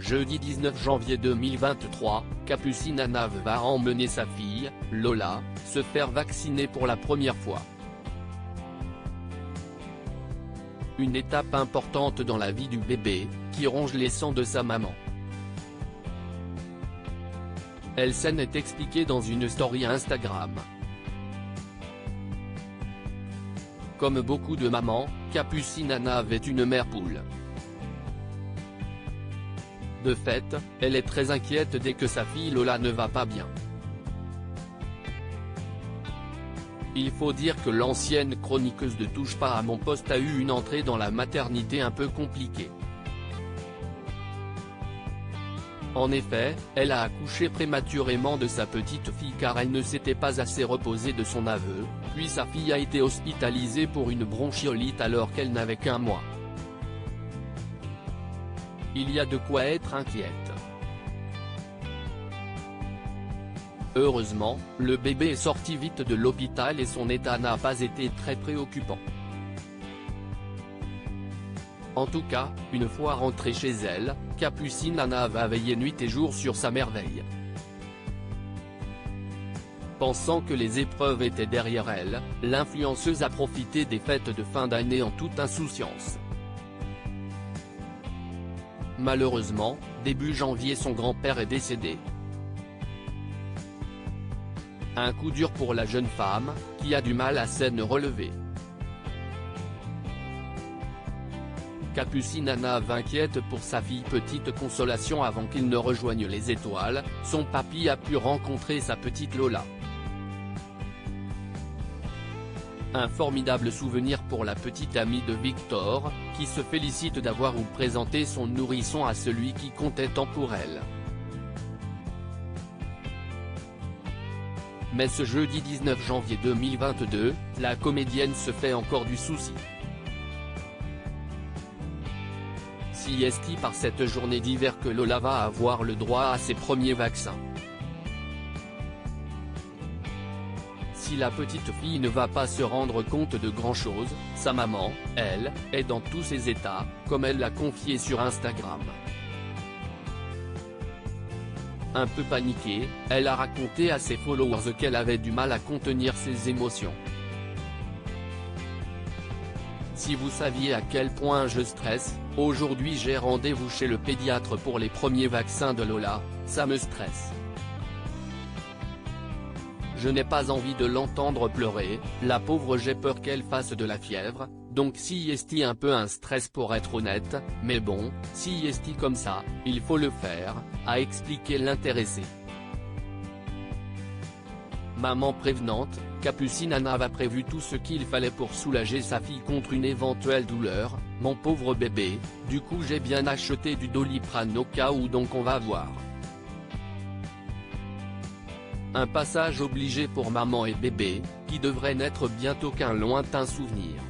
Jeudi 19 janvier 2023, Capucine Anna va emmener sa fille, Lola, se faire vacciner pour la première fois. Une étape importante dans la vie du bébé, qui ronge les sangs de sa maman. Elle s'en est expliquée dans une story Instagram. Comme beaucoup de mamans, Capucine Anna avait une mère poule. De fait, elle est très inquiète dès que sa fille Lola ne va pas bien. Il faut dire que l'ancienne chroniqueuse de Touche pas à mon poste a eu une entrée dans la maternité un peu compliquée. En effet, elle a accouché prématurément de sa petite fille car elle ne s'était pas assez reposée de son aveu, puis sa fille a été hospitalisée pour une bronchiolite alors qu'elle n'avait qu'1 mois. Il y a de quoi être inquiète. Heureusement, le bébé est sorti vite de l'hôpital et son état n'a pas été très préoccupant. En tout cas, une fois rentrée chez elle, Capucine Anna va veiller nuit et jour sur sa merveille. Pensant que les épreuves étaient derrière elle, l'influenceuse a profité des fêtes de fin d'année en toute insouciance. Malheureusement, début janvier son grand-père est décédé. Un coup dur pour la jeune femme, qui a du mal à s'en relever. Capucine Anna inquiète pour sa fille. Petite consolation avant qu'il ne rejoigne les étoiles, son papy a pu rencontrer sa petite Lola. Un formidable souvenir pour la petite amie de Victor, qui se félicite d'avoir présenté son nourrisson à celui qui comptait tant pour elle. Mais ce jeudi 19 janvier 2022, la comédienne se fait encore du souci. Si est-il par cette journée d'hiver que Lola va avoir le droit à ses premiers vaccins? Si la petite fille ne va pas se rendre compte de grand-chose, sa maman, elle, est dans tous ses états, comme elle l'a confié sur Instagram. Un peu paniquée, elle a raconté à ses followers qu'elle avait du mal à contenir ses émotions. Si vous saviez à quel point je stresse, aujourd'hui j'ai rendez-vous chez le pédiatre pour les premiers vaccins de Lola, ça me stresse. Je n'ai pas envie de l'entendre pleurer, la pauvre, j'ai peur qu'elle fasse de la fièvre, donc si est un peu un stress pour être honnête, mais bon, si est comme ça, il faut le faire, a expliqué l'intéressé. Maman prévenante, Capucine Anna a prévu tout ce qu'il fallait pour soulager sa fille contre une éventuelle douleur. Mon pauvre bébé, du coup j'ai bien acheté du Doliprane au cas où, donc on va voir. Un passage obligé pour maman et bébé, qui devrait n'être bientôt qu'un lointain souvenir.